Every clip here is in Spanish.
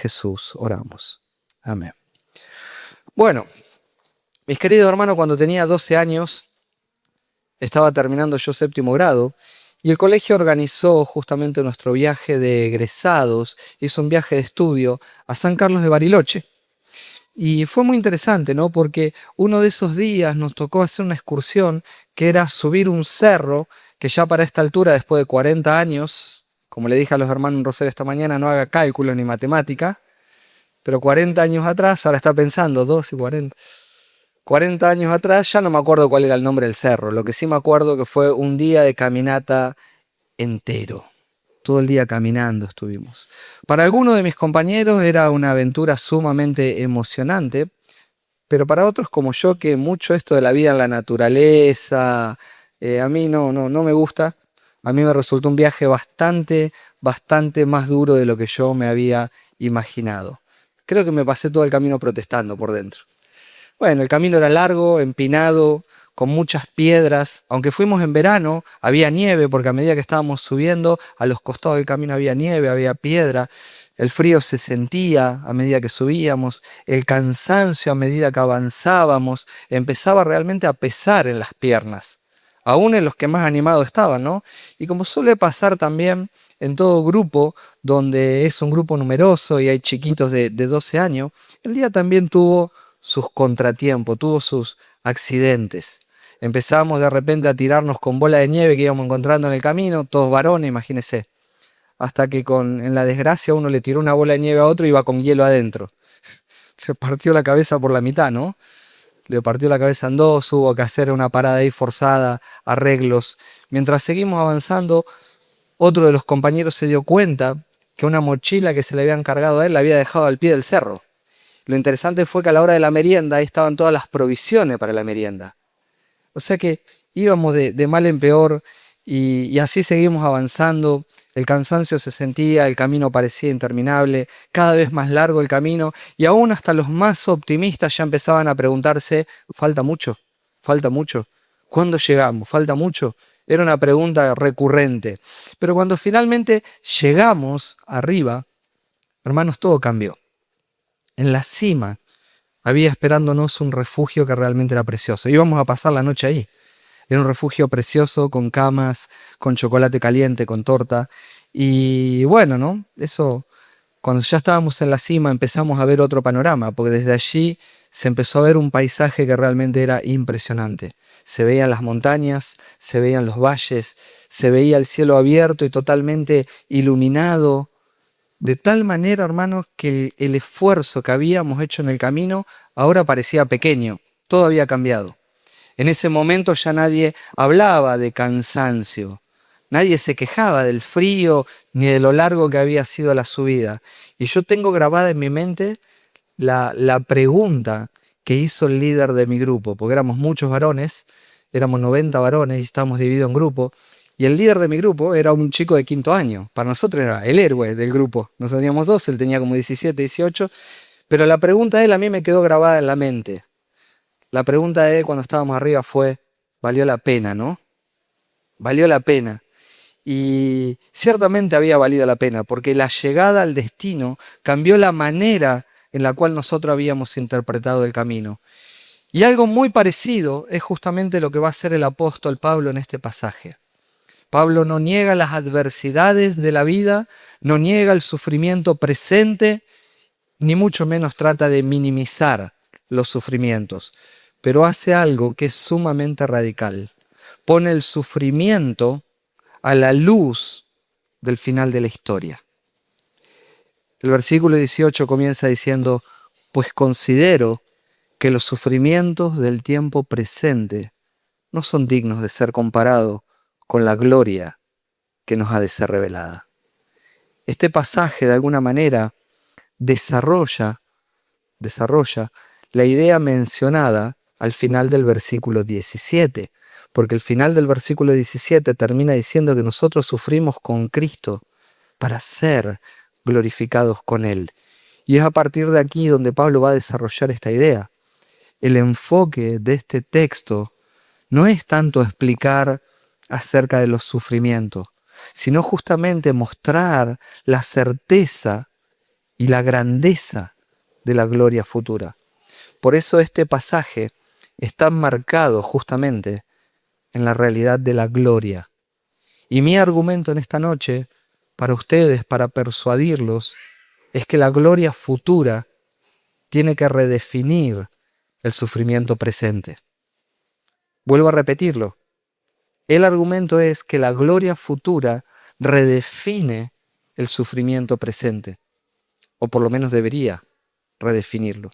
Jesús oramos. Amén. Bueno, mis queridos hermanos, cuando tenía 12 años, estaba terminando yo 7º grado, y el colegio organizó justamente nuestro viaje de egresados, hizo un viaje de estudio a San Carlos de Bariloche. Y fue muy interesante, ¿no? Porque uno de esos días nos tocó hacer una excursión que era subir un cerro que ya para esta altura, después de 40 años, como le dije a los hermanos en Rosario esta mañana, no haga cálculo ni matemática, pero 40 años atrás, ahora está pensando, 12 y 40 años atrás, ya no me acuerdo cuál era el nombre del cerro. Lo que sí me acuerdo que fue un día de caminata entero. Todo el día caminando estuvimos. Para algunos de mis compañeros era una aventura sumamente emocionante, pero para otros como yo, que mucho esto de la vida en la naturaleza, a mí no me gusta. A mí me resultó un viaje bastante más duro de lo que yo me había imaginado. Creo que me pasé todo el camino protestando por dentro. Bueno, el camino era largo, empinado, con muchas piedras. Aunque fuimos en verano, había nieve, porque a medida que estábamos subiendo, a los costados del camino había nieve, había piedra. El frío se sentía a medida que subíamos, el cansancio a medida que avanzábamos, empezaba realmente a pesar en las piernas, aún en los que más animados estaban, ¿no? Y como suele pasar también en todo grupo, donde es un grupo numeroso y hay chiquitos de 12 años, el día también tuvo sus contratiempos, tuvo sus accidentes. Empezamos de repente a tirarnos con bola de nieve que íbamos encontrando en el camino, todos varones, imagínense. Hasta que en la desgracia uno le tiró una bola de nieve a otro y iba con hielo adentro. Se partió la cabeza por la mitad, ¿no? Le partió la cabeza en dos, hubo que hacer una parada ahí forzada, arreglos. Mientras seguimos avanzando, otro de los compañeros se dio cuenta que una mochila que se le habían cargado a él la había dejado al pie del cerro. Lo interesante fue que a la hora de la merienda ahí estaban todas las provisiones para la merienda. O sea que íbamos de mal en peor y así seguimos avanzando. El cansancio se sentía, el camino parecía interminable, cada vez más largo el camino, y aún hasta los más optimistas ya empezaban a preguntarse, ¿falta mucho? ¿Falta mucho? ¿Cuándo llegamos? ¿Falta mucho? Era una pregunta recurrente. Pero cuando finalmente llegamos arriba, hermanos, todo cambió. En la cima había esperándonos un refugio que realmente era precioso. Íbamos a pasar la noche ahí. Era un refugio precioso, con camas, con chocolate caliente, con torta. Y bueno, ¿no? Eso, cuando ya estábamos en la cima, empezamos a ver otro panorama, porque desde allí se empezó a ver un paisaje que realmente era impresionante. Se veían las montañas, se veían los valles, se veía el cielo abierto y totalmente iluminado. De tal manera, hermanos, que el esfuerzo que habíamos hecho en el camino ahora parecía pequeño. Todo había cambiado. En ese momento ya nadie hablaba de cansancio, nadie se quejaba del frío ni de lo largo que había sido la subida. Y yo tengo grabada en mi mente la pregunta que hizo el líder de mi grupo, porque éramos muchos varones, éramos 90 varones y estábamos divididos en grupos. Y el líder de mi grupo era un chico de 5º año. Para nosotros era el héroe del grupo. Nosotros teníamos 12, él tenía como 17, 18. Pero la pregunta de él a mí me quedó grabada en la mente. La pregunta de él cuando estábamos arriba fue, ¿valió la pena, no? Valió la pena. Y ciertamente había valido la pena, porque la llegada al destino cambió la manera en la cual nosotros habíamos interpretado el camino. Y algo muy parecido es justamente lo que va a hacer el apóstol Pablo en este pasaje. Pablo no niega las adversidades de la vida, no niega el sufrimiento presente, ni mucho menos trata de minimizar los sufrimientos, pero hace algo que es sumamente radical. Pone el sufrimiento a la luz del final de la historia. El versículo 18 comienza diciendo, pues considero que los sufrimientos del tiempo presente no son dignos de ser comparados con la gloria que nos ha de ser revelada. Este pasaje de alguna manera desarrolla la idea mencionada al final del versículo 17, porque el final del versículo 17 termina diciendo que nosotros sufrimos con Cristo para ser glorificados con Él. Y es a partir de aquí donde Pablo va a desarrollar esta idea. El enfoque de este texto no es tanto explicar acerca de los sufrimientos, sino justamente mostrar la certeza y la grandeza de la gloria futura. Por eso este pasaje está marcado justamente en la realidad de la gloria. Y mi argumento en esta noche, para ustedes, para persuadirlos, es que la gloria futura tiene que redefinir el sufrimiento presente. Vuelvo a repetirlo. El argumento es que la gloria futura redefine el sufrimiento presente, o por lo menos debería redefinirlo.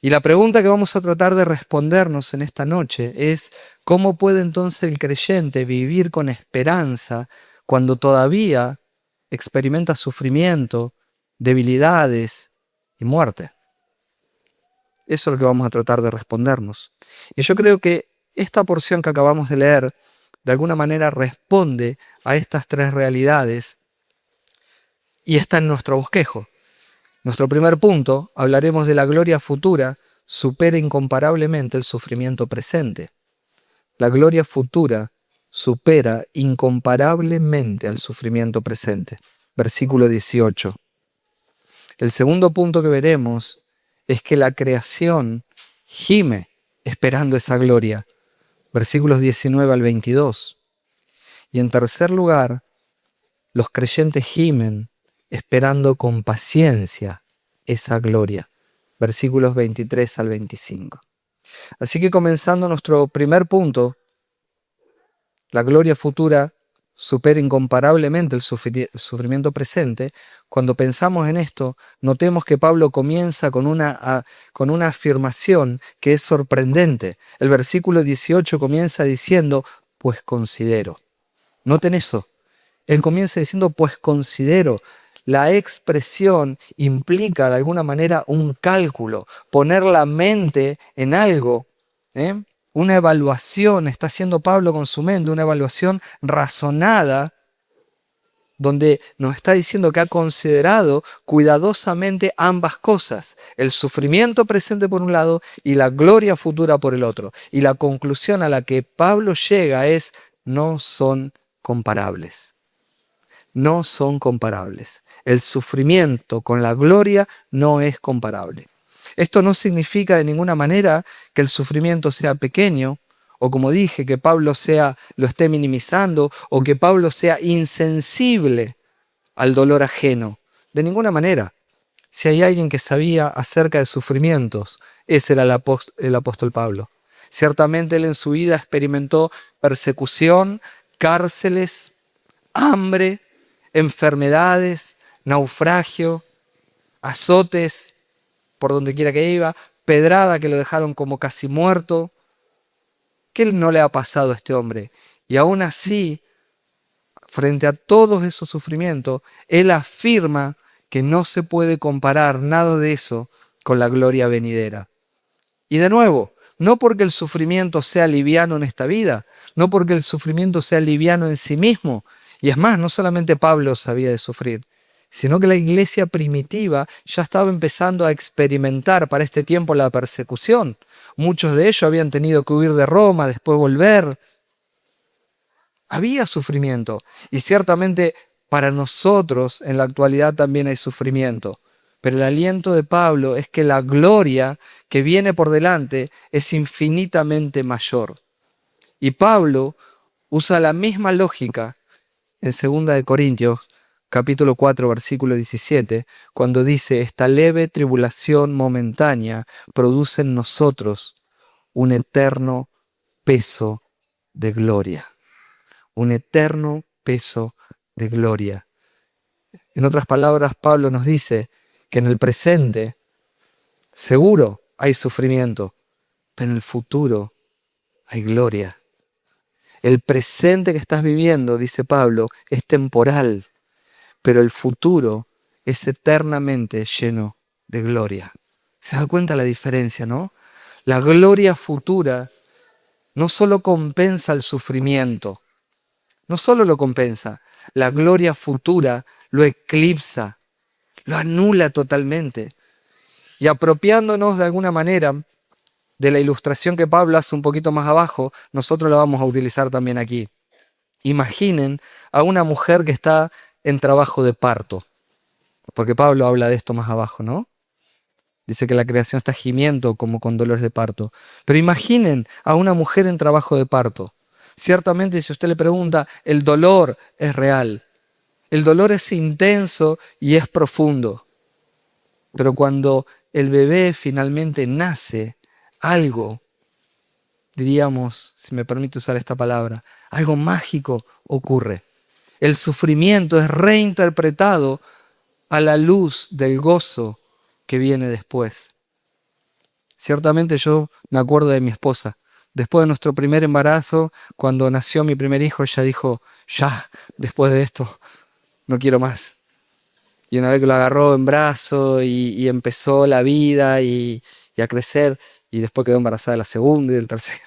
Y la pregunta que vamos a tratar de respondernos en esta noche es: ¿cómo puede entonces el creyente vivir con esperanza cuando todavía experimenta sufrimiento, debilidades y muerte? Eso es lo que vamos a tratar de respondernos. Y yo creo que esta porción que acabamos de leer de alguna manera responde a estas tres realidades y está en nuestro bosquejo. Nuestro primer punto, hablaremos de la gloria futura, supera incomparablemente el sufrimiento presente. La gloria futura supera incomparablemente al sufrimiento presente. Versículo 18. El segundo punto que veremos es que la creación gime esperando esa gloria. Versículos 19 al 22. Y en tercer lugar, los creyentes gimen esperando con paciencia esa gloria. Versículos 23 al 25. Así que comenzando nuestro primer punto, la gloria futura supera incomparablemente el sufrimiento presente. Cuando pensamos en esto, notemos que Pablo comienza con una afirmación que es sorprendente. El versículo 18 comienza diciendo, pues considero. Noten eso. Él comienza diciendo, pues considero. La expresión implica de alguna manera un cálculo, poner la mente en algo, una evaluación, está haciendo Pablo con su mente, una evaluación razonada, donde nos está diciendo que ha considerado cuidadosamente ambas cosas, el sufrimiento presente por un lado y la gloria futura por el otro. Y la conclusión a la que Pablo llega es, no son comparables. No son comparables. El sufrimiento con la gloria no es comparable. Esto no significa de ninguna manera que el sufrimiento sea pequeño, o como dije, que Pablo lo esté minimizando, o que Pablo sea insensible al dolor ajeno. De ninguna manera. Si hay alguien que sabía acerca de sufrimientos, ese era el apóstol Pablo. Ciertamente él en su vida experimentó persecución, cárceles, hambre, enfermedades, naufragio, azotes por donde quiera que iba, pedrada que lo dejaron como casi muerto. ¿Qué no le ha pasado a este hombre? Y aún así, frente a todos esos sufrimientos, él afirma que no se puede comparar nada de eso con la gloria venidera. Y de nuevo, no porque el sufrimiento sea liviano en esta vida, no porque el sufrimiento sea liviano en sí mismo. Y es más, no solamente Pablo sabía de sufrir, sino que la iglesia primitiva ya estaba empezando a experimentar para este tiempo la persecución. Muchos de ellos habían tenido que huir de Roma, después volver. Había sufrimiento. Y ciertamente para nosotros en la actualidad también hay sufrimiento. Pero el aliento de Pablo es que la gloria que viene por delante es infinitamente mayor. Y Pablo usa la misma lógica en 2 Corintios, capítulo 4, versículo 17, cuando dice, esta leve tribulación momentánea produce en nosotros un eterno peso de gloria. Un eterno peso de gloria. En otras palabras, Pablo nos dice que en el presente seguro hay sufrimiento, pero en el futuro hay gloria. El presente que estás viviendo, dice Pablo, es temporal, pero el futuro es eternamente lleno de gloria. ¿Se da cuenta la diferencia, no? La gloria futura no solo compensa el sufrimiento, no solo lo compensa, la gloria futura lo eclipsa, lo anula totalmente. Y apropiándonos de alguna manera de la ilustración que Pablo hace un poquito más abajo, nosotros la vamos a utilizar también aquí. Imaginen a una mujer que está en trabajo de parto. porque Pablo habla de esto más abajo, ¿no? Dice que la creación está gimiendo como con dolores de parto. Pero imaginen a una mujer en trabajo de parto. Ciertamente, si usted le pregunta, el dolor es real. El dolor es intenso y es profundo. Pero cuando el bebé finalmente nace, algo, diríamos, si me permite usar esta palabra, algo mágico ocurre. El sufrimiento es reinterpretado a la luz del gozo que viene después. Ciertamente yo me acuerdo de mi esposa. Después de nuestro primer embarazo, cuando nació mi primer hijo, ella dijo, ya, después de esto, no quiero más. Y una vez que lo agarró en brazo y empezó la vida y a crecer, y después quedó embarazada de la segunda y del tercero,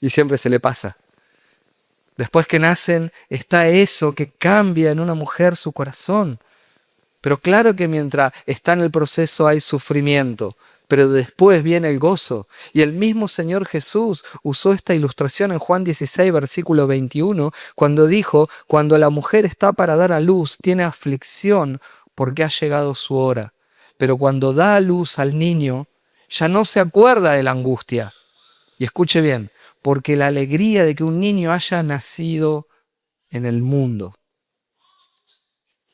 y siempre se le pasa. Después que nacen, está eso que cambia en una mujer su corazón. Pero claro que mientras está en el proceso hay sufrimiento, pero después viene el gozo. Y el mismo Señor Jesús usó esta ilustración en Juan 16, versículo 21, cuando dijo, cuando la mujer está para dar a luz, tiene aflicción porque ha llegado su hora. Pero cuando da a luz al niño, ya no se acuerda de la angustia. Y escuche bien, porque la alegría de que un niño haya nacido en el mundo.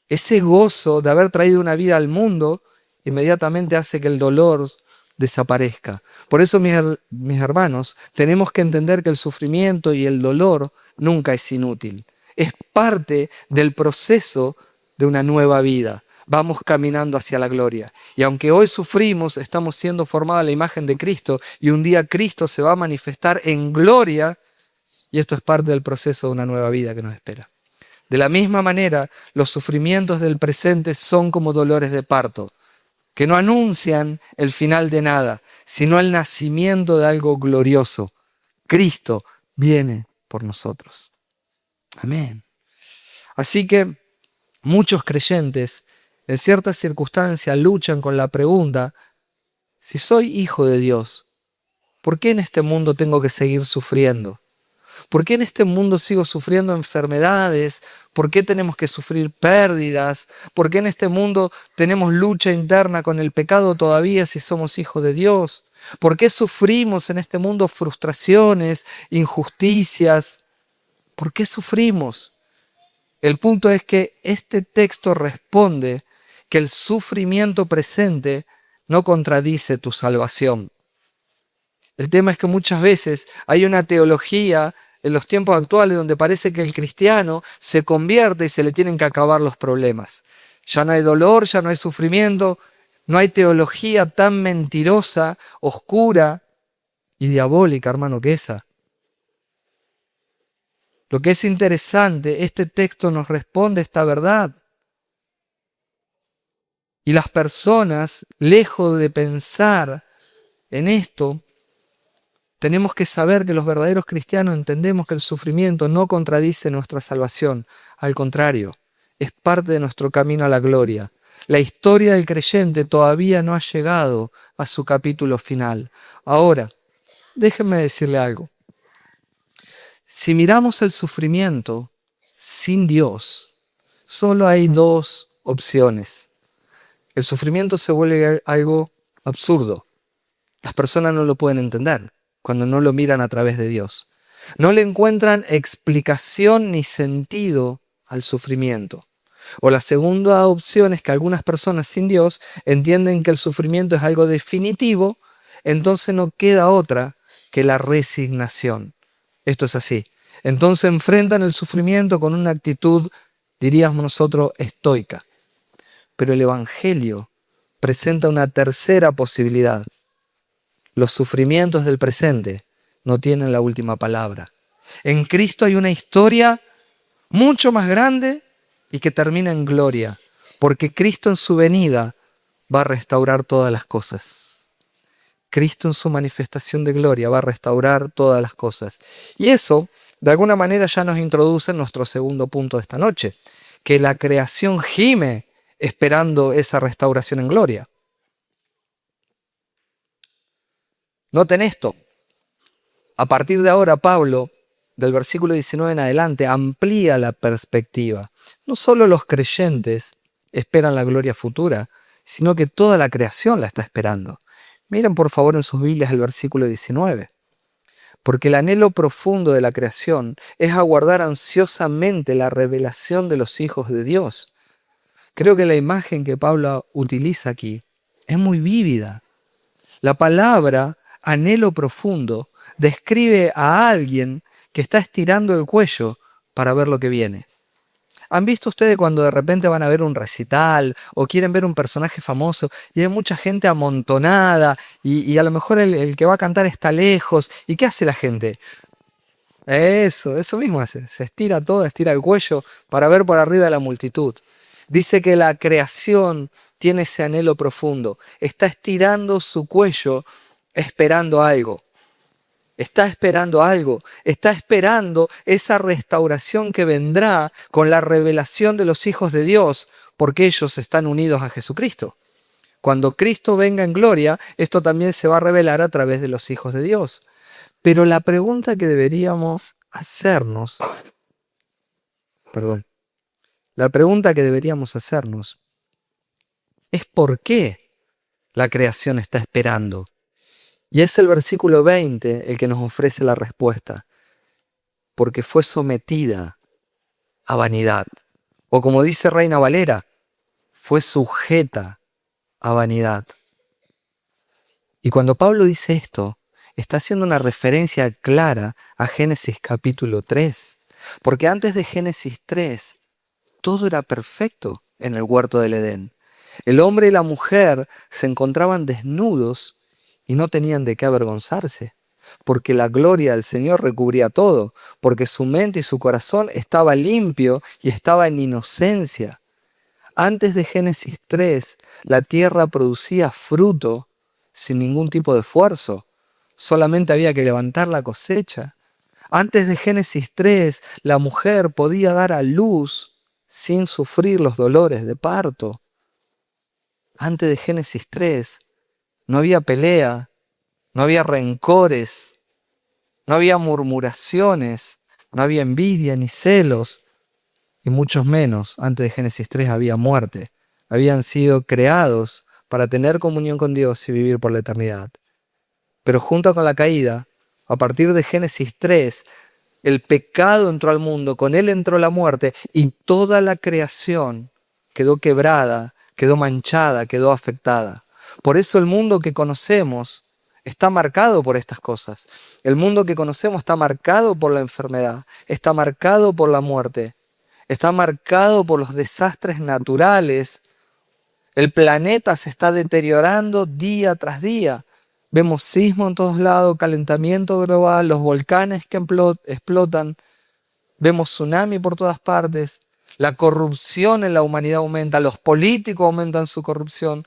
Ese gozo de haber traído una vida al mundo inmediatamente hace que el dolor desaparezca. Por eso, mis hermanos, tenemos que entender que el sufrimiento y el dolor nunca es inútil. Es parte del proceso de una nueva vida. Vamos caminando hacia la gloria. Y aunque hoy sufrimos, estamos siendo formados a la imagen de Cristo y un día Cristo se va a manifestar en gloria y esto es parte del proceso de una nueva vida que nos espera. De la misma manera, los sufrimientos del presente son como dolores de parto, que no anuncian el final de nada, sino el nacimiento de algo glorioso. Cristo viene por nosotros. Amén. Así que muchos creyentes en ciertas circunstancias luchan con la pregunta, si soy hijo de Dios, ¿por qué en este mundo tengo que seguir sufriendo? ¿Por qué en este mundo sigo sufriendo enfermedades? ¿Por qué tenemos que sufrir pérdidas? ¿Por qué en este mundo tenemos lucha interna con el pecado todavía si somos hijos de Dios? ¿Por qué sufrimos en este mundo frustraciones, injusticias? ¿Por qué sufrimos? El punto es que este texto responde que el sufrimiento presente no contradice tu salvación. El tema es que muchas veces hay una teología en los tiempos actuales donde parece que el cristiano se convierte y se le tienen que acabar los problemas. Ya no hay dolor, ya no hay sufrimiento, no hay teología tan mentirosa, oscura y diabólica, hermano, que esa. Lo que es interesante, este texto nos responde esta verdad. Y las personas, lejos de pensar en esto, tenemos que saber que los verdaderos cristianos entendemos que el sufrimiento no contradice nuestra salvación. Al contrario, es parte de nuestro camino a la gloria. La historia del creyente todavía no ha llegado a su capítulo final. Ahora, déjenme decirle algo. Si miramos el sufrimiento sin Dios, solo hay dos opciones. El sufrimiento se vuelve algo absurdo. Las personas no lo pueden entender cuando no lo miran a través de Dios. No le encuentran explicación ni sentido al sufrimiento. O la segunda opción es que algunas personas sin Dios entienden que el sufrimiento es algo definitivo, entonces no queda otra que la resignación. Esto es así. Entonces enfrentan el sufrimiento con una actitud, diríamos nosotros, estoica. Pero el Evangelio presenta una tercera posibilidad. Los sufrimientos del presente no tienen la última palabra. En Cristo hay una historia mucho más grande y que termina en gloria, porque Cristo en su venida va a restaurar todas las cosas. Cristo en su manifestación de gloria va a restaurar todas las cosas. Y eso, de alguna manera, ya nos introduce en nuestro segundo punto de esta noche, que la creación gime esperando esa restauración en gloria. Noten esto. A partir de ahora, Pablo, del versículo 19 en adelante, amplía la perspectiva. No solo los creyentes esperan la gloria futura, sino que toda la creación la está esperando. Miren por favor en sus Biblias el versículo 19. Porque el anhelo profundo de la creación es aguardar ansiosamente la revelación de los hijos de Dios. Creo que la imagen que Pablo utiliza aquí es muy vívida. La palabra anhelo profundo describe a alguien que está estirando el cuello para ver lo que viene. ¿Han visto ustedes cuando de repente van a ver un recital o quieren ver un personaje famoso y hay mucha gente amontonada y a lo mejor el que va a cantar está lejos? ¿Y qué hace la gente? Eso mismo hace. Se estira todo, estira el cuello para ver por arriba de la multitud. Dice que la creación tiene ese anhelo profundo. Está estirando su cuello esperando algo. Está esperando algo, está esperando esa restauración que vendrá con la revelación de los hijos de Dios, porque ellos están unidos a Jesucristo. Cuando Cristo venga en gloria, esto también se va a revelar a través de los hijos de Dios. Pero la pregunta que deberíamos hacernos, es ¿por qué la creación está esperando? Y es el versículo 20 el que nos ofrece la respuesta. Porque fue sometida a vanidad. O como dice Reina Valera, fue sujeta a vanidad. Y cuando Pablo dice esto, está haciendo una referencia clara a Génesis capítulo 3. Porque antes de Génesis 3, todo era perfecto en el huerto del Edén. El hombre y la mujer se encontraban desnudos y no tenían de qué avergonzarse, porque la gloria del Señor recubría todo, porque su mente y su corazón estaba limpio y estaba en inocencia. Antes de Génesis 3, la tierra producía fruto sin ningún tipo de esfuerzo, solamente había que levantar la cosecha. Antes de Génesis 3, la mujer podía dar a luz sin sufrir los dolores de parto. Antes de Génesis 3, no había pelea, no había rencores, no había murmuraciones, no había envidia ni celos, y muchos menos, antes de Génesis 3 había muerte. Habían sido creados para tener comunión con Dios y vivir por la eternidad. Pero junto con la caída, a partir de Génesis 3, el pecado entró al mundo, con él entró la muerte, y toda la creación quedó quebrada, quedó manchada, quedó afectada. Por eso el mundo que conocemos está marcado por estas cosas. El mundo que conocemos está marcado por la enfermedad, está marcado por la muerte, está marcado por los desastres naturales. El planeta se está deteriorando día tras día. Vemos sismos en todos lados, calentamiento global, los volcanes que explotan, vemos tsunami por todas partes, la corrupción en la humanidad aumenta, los políticos aumentan su corrupción,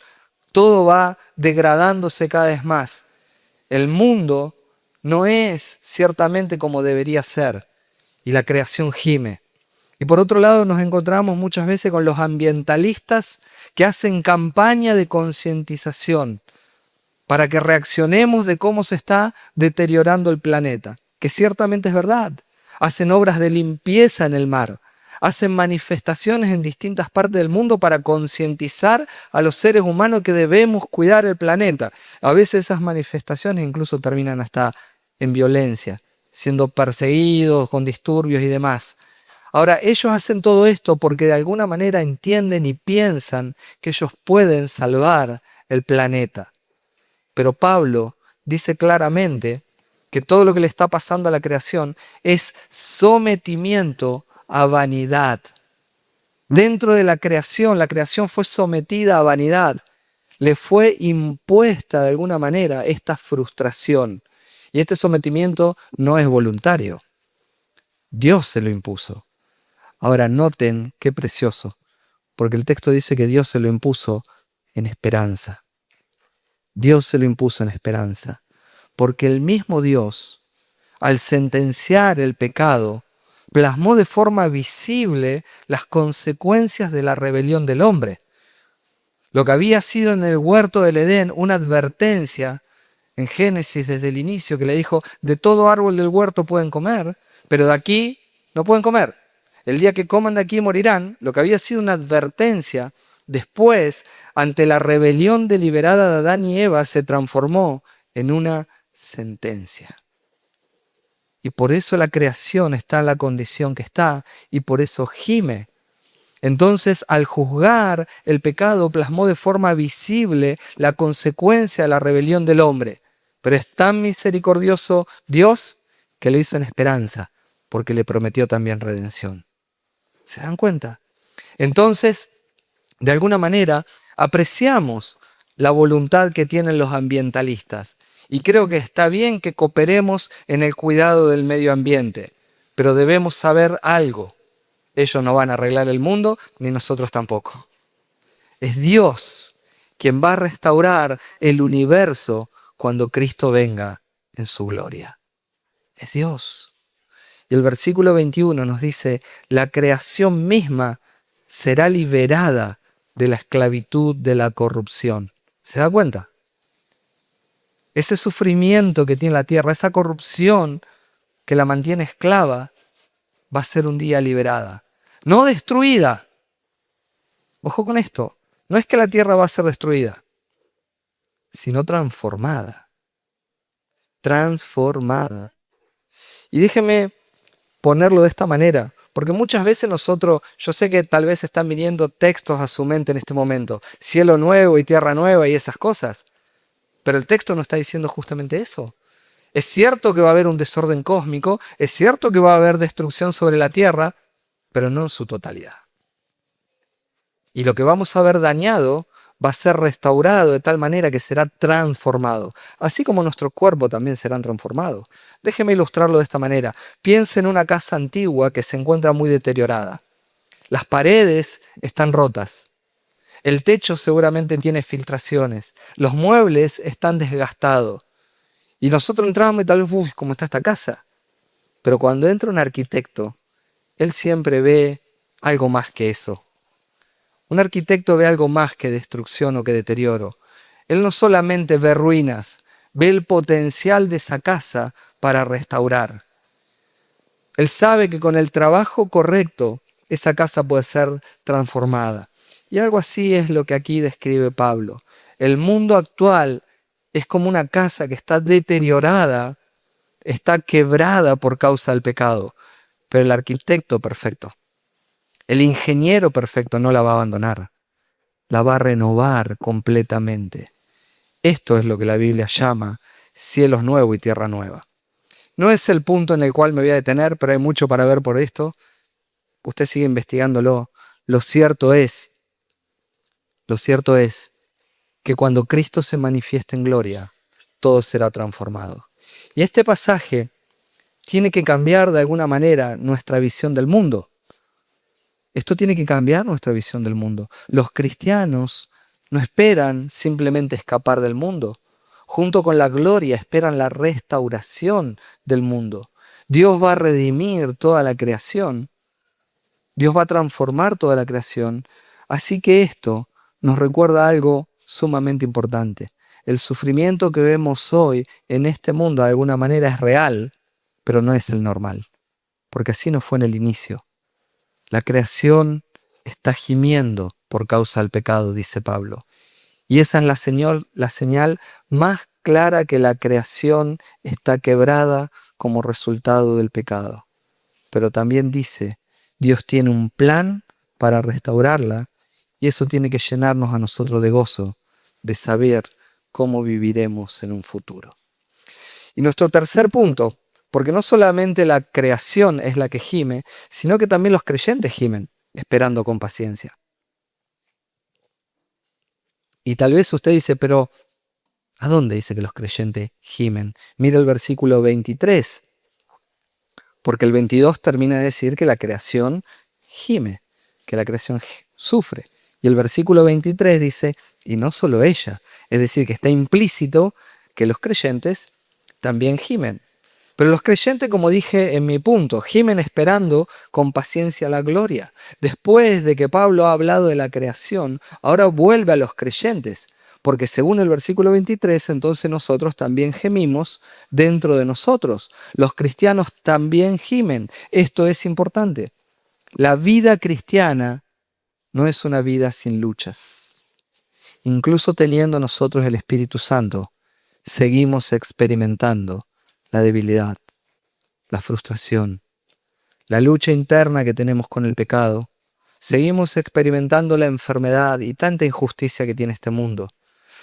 todo va degradándose cada vez más. El mundo no es ciertamente como debería ser y la creación gime. Y por otro lado nos encontramos muchas veces con los ambientalistas que hacen campaña de concientización para que reaccionemos de cómo se está deteriorando el planeta, que ciertamente es verdad. Hacen obras de limpieza en el mar, hacen manifestaciones en distintas partes del mundo para concientizar a los seres humanos que debemos cuidar el planeta. A veces esas manifestaciones incluso terminan hasta en violencia, siendo perseguidos con disturbios y demás. Ahora, ellos hacen todo esto porque de alguna manera entienden y piensan que ellos pueden salvar el planeta. Pero Pablo dice claramente que todo lo que le está pasando a la creación es sometimiento a vanidad. Dentro de la creación fue sometida a vanidad. Le fue impuesta de alguna manera esta frustración. Y este sometimiento no es voluntario. Dios se lo impuso. Ahora noten qué precioso, porque el texto dice que Dios se lo impuso en esperanza. Dios se lo impuso en esperanza, porque el mismo Dios, al sentenciar el pecado, plasmó de forma visible las consecuencias de la rebelión del hombre. Lo que había sido en el huerto del Edén una advertencia en Génesis desde el inicio que le dijo, de todo árbol del huerto pueden comer, pero de aquí no pueden comer. El día que coman de aquí morirán. Lo que había sido una advertencia Después, ante la rebelión deliberada de Adán y Eva, se transformó en una sentencia. Y por eso la creación está en la condición que está, y por eso gime. Entonces, al juzgar el pecado, plasmó de forma visible la consecuencia de la rebelión del hombre. Pero es tan misericordioso Dios que lo hizo en esperanza, porque le prometió también redención. ¿Se dan cuenta? Entonces, de alguna manera, apreciamos la voluntad que tienen los ambientalistas. Y creo que está bien que cooperemos en el cuidado del medio ambiente, pero debemos saber algo. Ellos no van a arreglar el mundo, ni nosotros tampoco. Es Dios quien va a restaurar el universo cuando Cristo venga en su gloria. Es Dios. Y el versículo 21 nos dice, la creación misma será liberada de la esclavitud de la corrupción. ¿Se da cuenta? Ese sufrimiento que tiene la tierra, esa corrupción que la mantiene esclava, va a ser un día liberada. No destruida. Ojo con esto. No es que la tierra va a ser destruida, sino transformada. Transformada. Y déjeme ponerlo de esta manera, porque muchas veces nosotros, yo sé que tal vez están viniendo textos a su mente en este momento, cielo nuevo y tierra nueva y esas cosas, pero el texto no está diciendo justamente eso. Es cierto que va a haber un desorden cósmico, es cierto que va a haber destrucción sobre la tierra, pero no en su totalidad. Y lo que vamos a ver dañado va a ser restaurado de tal manera que será transformado, así como nuestro cuerpo también será transformado. Déjeme ilustrarlo de esta manera. Piensa en una casa antigua que se encuentra muy deteriorada. Las paredes están rotas. El techo seguramente tiene filtraciones. Los muebles están desgastados. Y nosotros entramos y tal vez, uy, ¿cómo está esta casa? Pero cuando entra un arquitecto, él siempre ve algo más que eso. Un arquitecto ve algo más que destrucción o que deterioro. Él no solamente ve ruinas, ve el potencial de esa casa para restaurar. Él sabe que con el trabajo correcto, esa casa puede ser transformada. Y algo así es lo que aquí describe Pablo. El mundo actual es como una casa que está deteriorada, está quebrada por causa del pecado. Pero el arquitecto perfecto, el ingeniero perfecto no la va a abandonar, la va a renovar completamente. Esto es lo que la Biblia llama cielos nuevos y tierra nueva. No es el punto en el cual me voy a detener, pero hay mucho para ver por esto. Usted sigue investigándolo. Lo cierto es que cuando Cristo se manifieste en gloria, todo será transformado. Y este pasaje tiene que cambiar de alguna manera nuestra visión del mundo. Esto tiene que cambiar nuestra visión del mundo. Los cristianos no esperan simplemente escapar del mundo. Junto con la gloria esperan la restauración del mundo. Dios va a redimir toda la creación. Dios va a transformar toda la creación. Así que esto nos recuerda algo sumamente importante. El sufrimiento que vemos hoy en este mundo de alguna manera es real, pero no es el normal, porque así no fue en el inicio. La creación está gimiendo por causa del pecado, dice Pablo. Y esa es la señal más clara que la creación está quebrada como resultado del pecado. Pero también dice, Dios tiene un plan para restaurarla y eso tiene que llenarnos a nosotros de gozo, de saber cómo viviremos en un futuro. Y nuestro tercer punto, porque no solamente la creación es la que gime, sino que también los creyentes gimen, esperando con paciencia. Y tal vez usted dice, pero ¿a dónde dice que los creyentes gimen? Mira el versículo 23, porque el 22 termina de decir que la creación gime, que la creación sufre. Y el versículo 23 dice, y no solo ella, es decir, que está implícito que los creyentes también gimen. Pero los creyentes, como dije en mi punto, gimen esperando con paciencia la gloria. Después de que Pablo ha hablado de la creación, ahora vuelve a los creyentes, porque según el versículo 23, entonces nosotros también gemimos dentro de nosotros. Los cristianos también gimen. Esto es importante. La vida cristiana no es una vida sin luchas. Incluso teniendo nosotros el Espíritu Santo, seguimos experimentando la debilidad, la frustración, la lucha interna que tenemos con el pecado. Seguimos experimentando la enfermedad y tanta injusticia que tiene este mundo.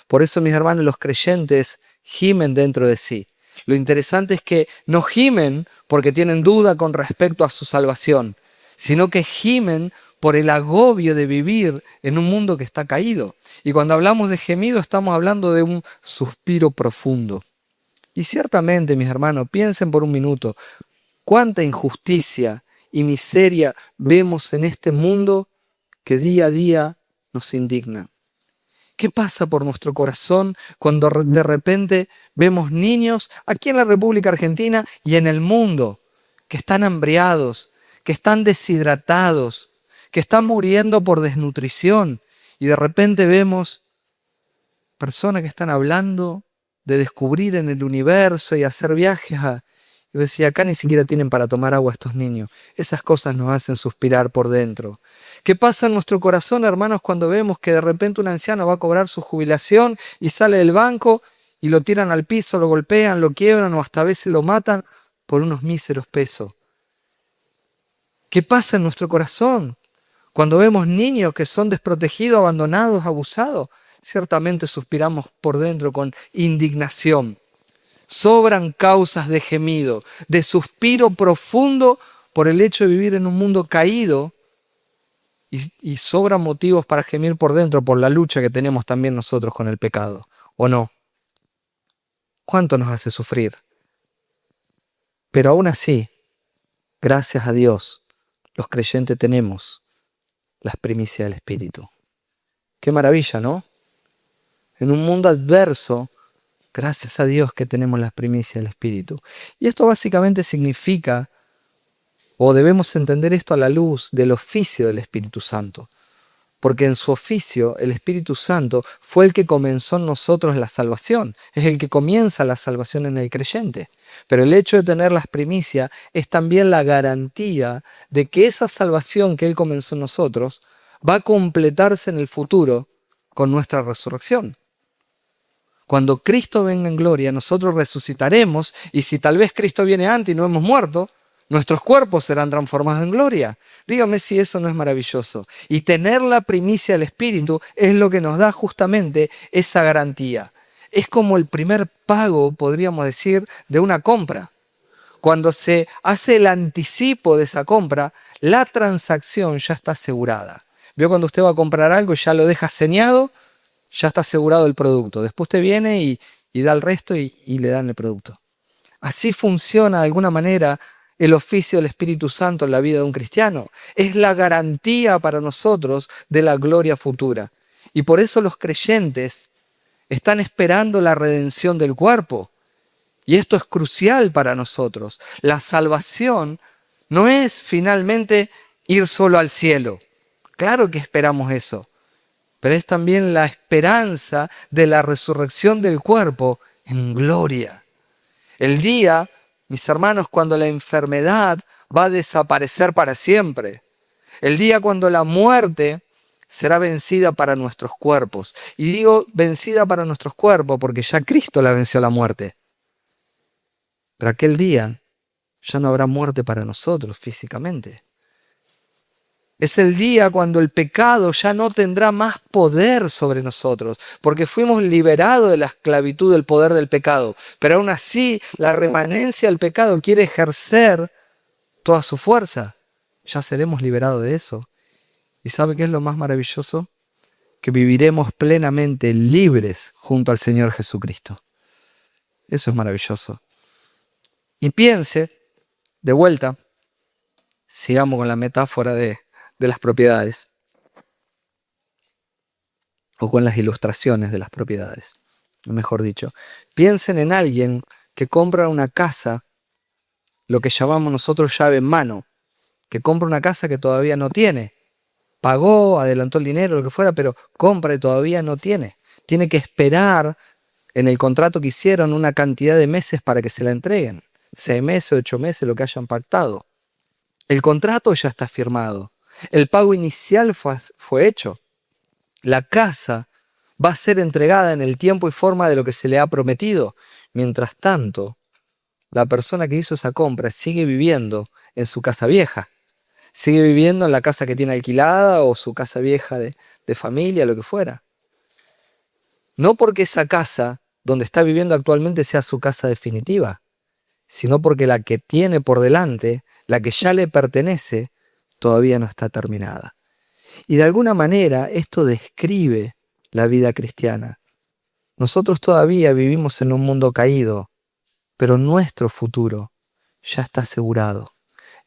Por eso, mis hermanos, los creyentes gimen dentro de sí. Lo interesante es que no gimen porque tienen duda con respecto a su salvación, sino que gimen por el agobio de vivir en un mundo que está caído. Y cuando hablamos de gemido, estamos hablando de un suspiro profundo. Y ciertamente, mis hermanos, piensen por un minuto, cuánta injusticia y miseria vemos en este mundo que día a día nos indigna. ¿Qué pasa por nuestro corazón cuando de repente vemos niños aquí en la República Argentina y en el mundo que están hambriados, que están deshidratados, que están muriendo por desnutrición? Y de repente vemos personas que están hablando de descubrir en el universo y hacer viajes y decía, acá ni siquiera tienen para tomar agua estos niños. Esas cosas nos hacen suspirar por dentro. ¿Qué pasa en nuestro corazón, hermanos, cuando vemos que de repente un anciano va a cobrar su jubilación y sale del banco y lo tiran al piso, lo golpean, lo quiebran o hasta a veces lo matan por unos míseros pesos? ¿Qué pasa en nuestro corazón cuando vemos niños que son desprotegidos, abandonados, abusados? Ciertamente suspiramos por dentro con indignación. Sobran causas de gemido, de suspiro profundo por el hecho de vivir en un mundo caído y sobran motivos para gemir por dentro por la lucha que tenemos también nosotros con el pecado, ¿o no? ¿Cuánto nos hace sufrir? Pero aún así, gracias a Dios, los creyentes tenemos las primicias del Espíritu. Qué maravilla, ¿no? En un mundo adverso, gracias a Dios que tenemos las primicias del Espíritu. Y esto básicamente significa, o debemos entender esto a la luz del oficio del Espíritu Santo. Porque en su oficio, el Espíritu Santo fue el que comenzó en nosotros la salvación. Es el que comienza la salvación en el creyente. Pero el hecho de tener las primicias es también la garantía de que esa salvación que Él comenzó en nosotros va a completarse en el futuro con nuestra resurrección. Cuando Cristo venga en gloria, nosotros resucitaremos, y si tal vez Cristo viene antes y no hemos muerto, nuestros cuerpos serán transformados en gloria. Dígame si eso no es maravilloso. Y tener la primicia del Espíritu es lo que nos da justamente esa garantía. Es como el primer pago, podríamos decir, de una compra. Cuando se hace el anticipo de esa compra, la transacción ya está asegurada. ¿Vio cuando usted va a comprar algo y ya lo deja señado? Ya está asegurado el producto. Después usted viene y da el resto y le dan el producto. Así funciona de alguna manera el oficio del Espíritu Santo en la vida de un cristiano. Es la garantía para nosotros de la gloria futura. Y por eso los creyentes están esperando la redención del cuerpo. Y esto es crucial para nosotros. La salvación no es finalmente ir solo al cielo. Claro que esperamos eso. Pero es también la esperanza de la resurrección del cuerpo en gloria. El día, mis hermanos, cuando la enfermedad va a desaparecer para siempre. El día cuando la muerte será vencida para nuestros cuerpos. Y digo vencida para nuestros cuerpos porque ya Cristo la venció a la muerte. Pero aquel día ya no habrá muerte para nosotros físicamente. Es el día cuando el pecado ya no tendrá más poder sobre nosotros, porque fuimos liberados de la esclavitud del poder del pecado. Pero aún así, la remanencia del pecado quiere ejercer toda su fuerza. Ya seremos liberados de eso. ¿Y sabe qué es lo más maravilloso? Que viviremos plenamente libres junto al Señor Jesucristo. Eso es maravilloso. Y piense, de vuelta, sigamos con la metáfora de las propiedades, o con las ilustraciones de las propiedades, mejor dicho. Piensen en alguien que compra una casa, lo que llamamos nosotros llave en mano, que compra una casa que todavía no tiene. Pagó, adelantó el dinero, lo que fuera, pero compra y todavía no tiene. Tiene que esperar en el contrato que hicieron una cantidad de meses para que se la entreguen. 6 meses, 8 meses, lo que hayan pactado. El contrato ya está firmado. El pago inicial fue hecho. La casa va a ser entregada en el tiempo y forma de lo que se le ha prometido. Mientras tanto, la persona que hizo esa compra sigue viviendo en su casa vieja. Sigue viviendo en la casa que tiene alquilada o su casa vieja de familia, lo que fuera. No porque esa casa donde está viviendo actualmente sea su casa definitiva, sino porque la que tiene por delante, la que ya le pertenece, todavía no está terminada. Y de alguna manera esto describe la vida cristiana. Nosotros todavía vivimos en un mundo caído, pero nuestro futuro ya está asegurado.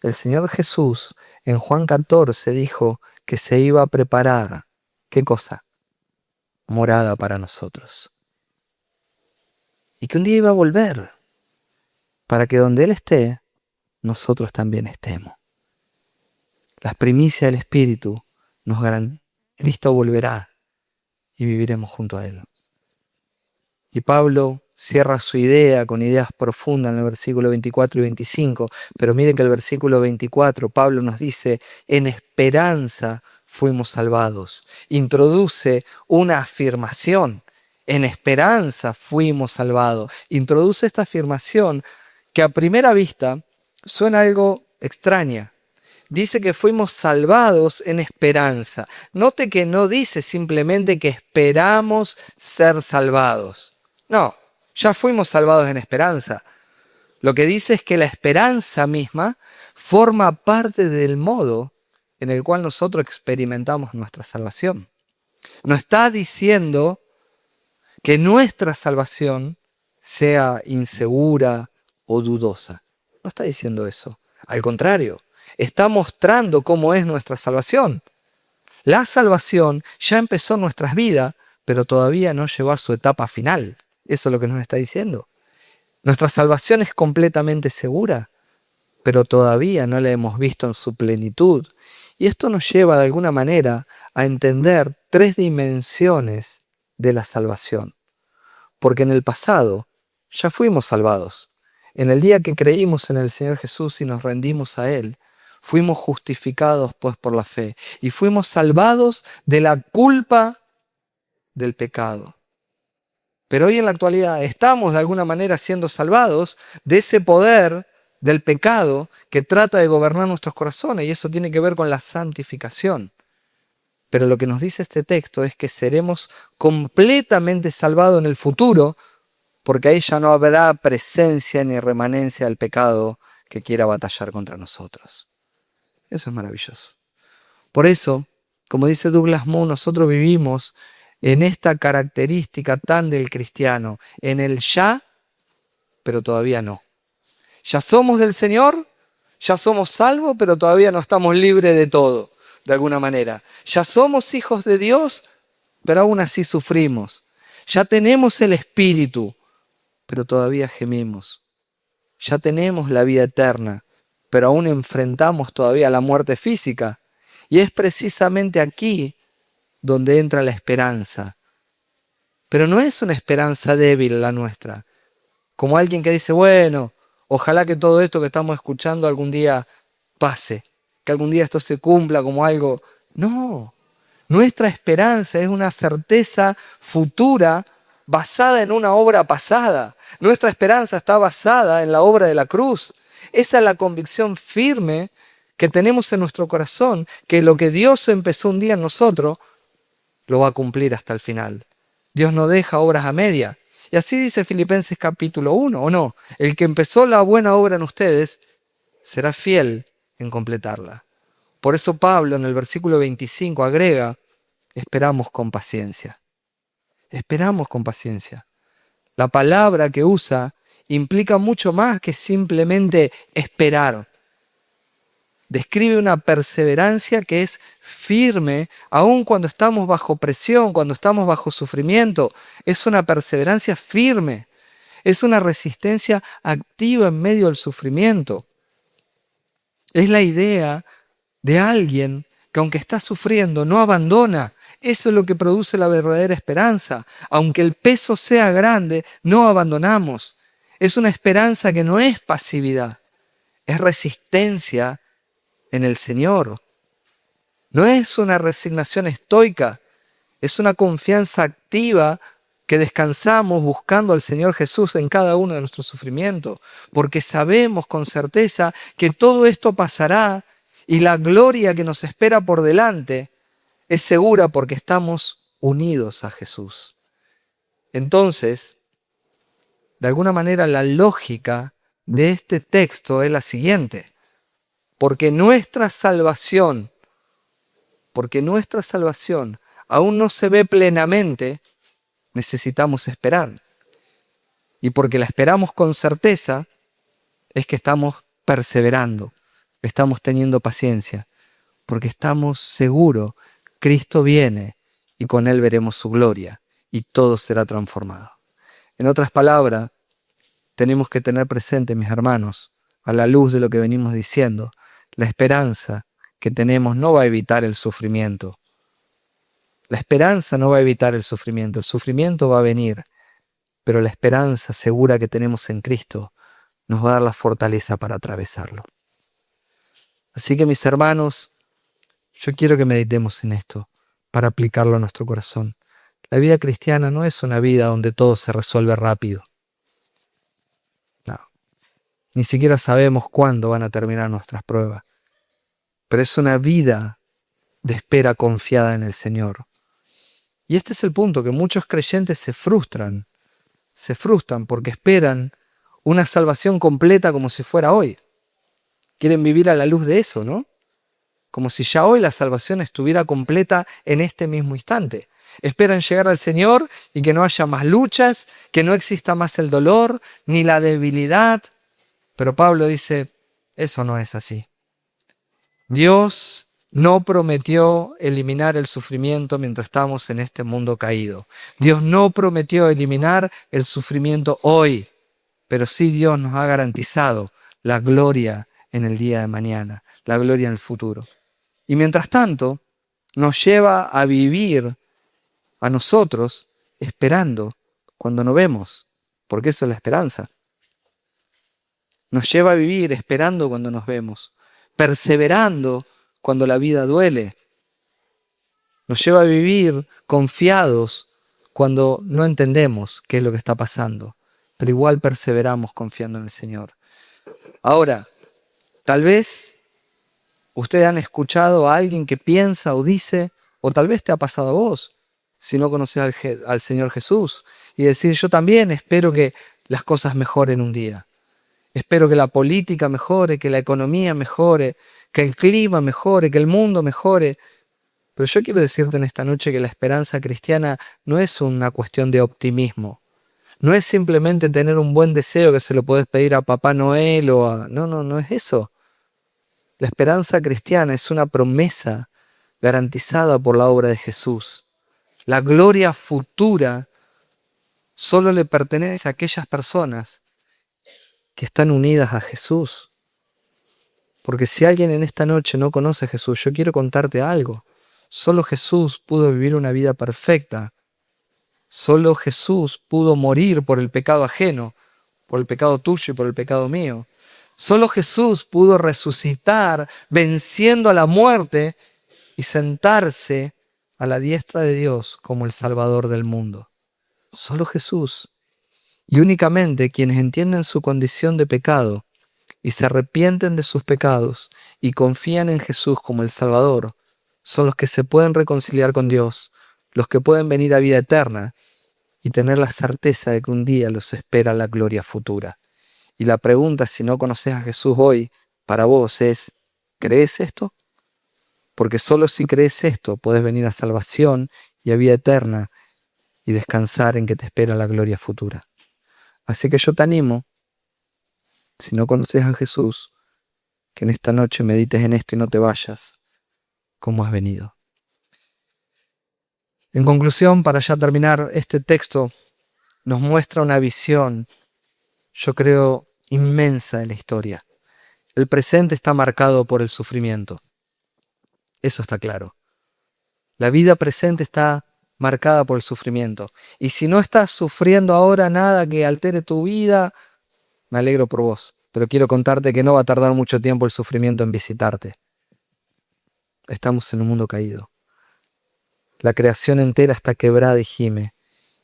El Señor Jesús en Juan 14 dijo que se iba a preparar, ¿qué cosa? Morada para nosotros. Y que un día iba a volver, para que donde Él esté, nosotros también estemos. Las primicias del Espíritu nos garantizan que Cristo volverá y viviremos junto a Él. Y Pablo cierra su idea con ideas profundas en el versículo 24 y 25, pero miren que el versículo 24, Pablo nos dice, en esperanza fuimos salvados. Introduce una afirmación, en esperanza fuimos salvados. Introduce esta afirmación que a primera vista suena algo extraña. Dice que fuimos salvados en esperanza. Note que no dice simplemente que esperamos ser salvados. No, ya fuimos salvados en esperanza. Lo que dice es que la esperanza misma forma parte del modo en el cual nosotros experimentamos nuestra salvación. No está diciendo que nuestra salvación sea insegura o dudosa. No está diciendo eso. Al contrario, está mostrando cómo es nuestra salvación. La salvación ya empezó en nuestras vidas, pero todavía no llegó a su etapa final. Eso es lo que nos está diciendo. Nuestra salvación es completamente segura, pero todavía no la hemos visto en su plenitud. Y esto nos lleva de alguna manera a entender 3 dimensiones de la salvación. Porque en el pasado ya fuimos salvados. En el día que creímos en el Señor Jesús y nos rendimos a Él, fuimos justificados pues por la fe y fuimos salvados de la culpa del pecado. Pero hoy en la actualidad estamos de alguna manera siendo salvados de ese poder del pecado que trata de gobernar nuestros corazones, y eso tiene que ver con la santificación. Pero lo que nos dice este texto es que seremos completamente salvados en el futuro, porque ahí ya no habrá presencia ni remanencia del pecado que quiera batallar contra nosotros. Eso es maravilloso. Por eso, como dice Douglas Moo, nosotros vivimos en esta característica tan del cristiano, en el ya, pero todavía no. Ya somos del Señor, ya somos salvos, pero todavía no estamos libres de todo, de alguna manera. Ya somos hijos de Dios, pero aún así sufrimos. Ya tenemos el Espíritu, pero todavía gemimos. Ya tenemos la vida eterna, pero aún enfrentamos todavía la muerte física. Y es precisamente aquí donde entra la esperanza. Pero no es una esperanza débil la nuestra. Como alguien que dice, bueno, ojalá que todo esto que estamos escuchando algún día pase, que algún día esto se cumpla como algo. No, nuestra esperanza es una certeza futura basada en una obra pasada. Nuestra esperanza está basada en la obra de la cruz. Esa es la convicción firme que tenemos en nuestro corazón, que lo que Dios empezó un día en nosotros, lo va a cumplir hasta el final. Dios no deja obras a media. Y así dice Filipenses capítulo 1, ¿o no? El que empezó la buena obra en ustedes será fiel en completarla. Por eso Pablo en el versículo 25 agrega, esperamos con paciencia. Esperamos con paciencia. La palabra que usa implica mucho más que simplemente esperar. Describe una perseverancia que es firme, aun cuando estamos bajo presión, cuando estamos bajo sufrimiento. Es una perseverancia firme. Es una resistencia activa en medio del sufrimiento. Es la idea de alguien que aunque está sufriendo, no abandona. Eso es lo que produce la verdadera esperanza. Aunque el peso sea grande, no abandonamos. Es una esperanza que no es pasividad, es resistencia en el Señor. No es una resignación estoica, es una confianza activa que descansamos buscando al Señor Jesús en cada uno de nuestros sufrimientos, porque sabemos con certeza que todo esto pasará y la gloria que nos espera por delante es segura porque estamos unidos a Jesús. Entonces, de alguna manera la lógica de este texto es la siguiente: porque nuestra salvación aún no se ve plenamente, necesitamos esperar. Y porque la esperamos con certeza, es que estamos perseverando, estamos teniendo paciencia, porque estamos seguros, Cristo viene y con Él veremos su gloria y todo será transformado. En otras palabras, tenemos que tener presente, mis hermanos, a la luz de lo que venimos diciendo, la esperanza que tenemos no va a evitar el sufrimiento. La esperanza no va a evitar el sufrimiento va a venir, pero la esperanza segura que tenemos en Cristo nos va a dar la fortaleza para atravesarlo. Así que, mis hermanos, yo quiero que meditemos en esto para aplicarlo a nuestro corazón. La vida cristiana no es una vida donde todo se resuelve rápido. No, ni siquiera sabemos cuándo van a terminar nuestras pruebas, pero es una vida de espera confiada en el Señor. Y este es el punto, que muchos creyentes se frustran porque esperan una salvación completa como si fuera hoy. Quieren vivir a la luz de eso, ¿no? Como si ya hoy la salvación estuviera completa en este mismo instante. Esperan llegar al Señor y que no haya más luchas, que no exista más el dolor, ni la debilidad. Pero Pablo dice, eso no es así. Dios no prometió eliminar el sufrimiento mientras estamos en este mundo caído. Dios no prometió eliminar el sufrimiento hoy, pero sí Dios nos ha garantizado la gloria en el día de mañana, la gloria en el futuro. Y mientras tanto, nos lleva a vivir a nosotros esperando cuando no vemos, porque eso es la esperanza. Nos lleva a vivir esperando cuando nos vemos, perseverando cuando la vida duele. Nos lleva a vivir confiados cuando no entendemos qué es lo que está pasando, pero igual perseveramos confiando en el Señor. Ahora, tal vez ustedes han escuchado a alguien que piensa o dice, o tal vez te ha pasado a vos, si no conoces al Señor Jesús, y decir, yo también espero que las cosas mejoren un día. Espero que la política mejore, que la economía mejore, que el clima mejore, que el mundo mejore. Pero yo quiero decirte en esta noche que la esperanza cristiana no es una cuestión de optimismo. No es simplemente tener un buen deseo que se lo podés pedir a Papá Noel o a... No es eso. La esperanza cristiana es una promesa garantizada por la obra de Jesús. La gloria futura solo le pertenece a aquellas personas que están unidas a Jesús. Porque si alguien en esta noche no conoce a Jesús, yo quiero contarte algo. Solo Jesús pudo vivir una vida perfecta. Solo Jesús pudo morir por el pecado ajeno, por el pecado tuyo y por el pecado mío. Solo Jesús pudo resucitar venciendo a la muerte y sentarse a la diestra de Dios como el Salvador del mundo. Solo Jesús. Y únicamente quienes entienden su condición de pecado y se arrepienten de sus pecados y confían en Jesús como el Salvador, son los que se pueden reconciliar con Dios, los que pueden venir a vida eterna y tener la certeza de que un día los espera la gloria futura. Y la pregunta, si no conoces a Jesús hoy, para vos es, ¿crees esto? Porque solo si crees esto, puedes venir a salvación y a vida eterna y descansar en que te espera la gloria futura. Así que yo te animo, si no conoces a Jesús, que en esta noche medites en esto y no te vayas como has venido. En conclusión, para ya terminar, este texto nos muestra una visión, yo creo, inmensa de la historia. El presente está marcado por el sufrimiento. Eso está claro. La vida presente está marcada por el sufrimiento. Y si no estás sufriendo ahora nada que altere tu vida, me alegro por vos. Pero quiero contarte que no va a tardar mucho tiempo el sufrimiento en visitarte. Estamos en un mundo caído. La creación entera está quebrada y gime,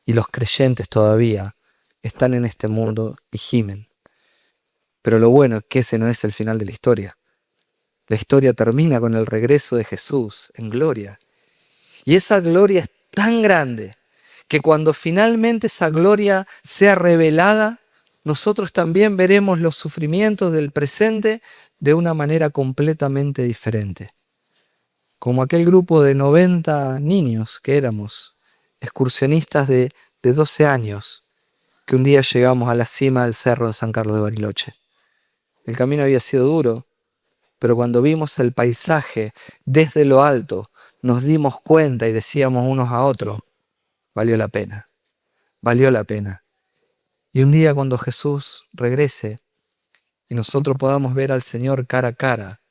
y los creyentes todavía están en este mundo y gimen. Pero lo bueno es que ese no es el final de la historia. La historia termina con el regreso de Jesús en gloria. Y esa gloria es tan grande que cuando finalmente esa gloria sea revelada, nosotros también veremos los sufrimientos del presente de una manera completamente diferente. Como aquel grupo de 90 niños que éramos, excursionistas de 12 años, que un día llegamos a la cima del cerro de San Carlos de Bariloche. El camino había sido duro, pero cuando vimos el paisaje desde lo alto, nos dimos cuenta y decíamos unos a otros, valió la pena, valió la pena. Y un día cuando Jesús regrese y nosotros podamos ver al Señor cara a cara,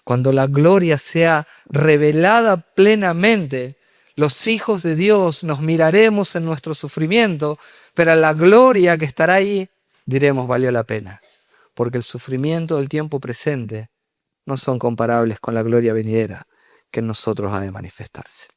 cuando la gloria sea revelada plenamente, los hijos de Dios nos miraremos en nuestro sufrimiento, pero a la gloria que estará ahí diremos valió la pena, porque el sufrimiento del tiempo presente no son comparables con la gloria venidera que en nosotros ha de manifestarse.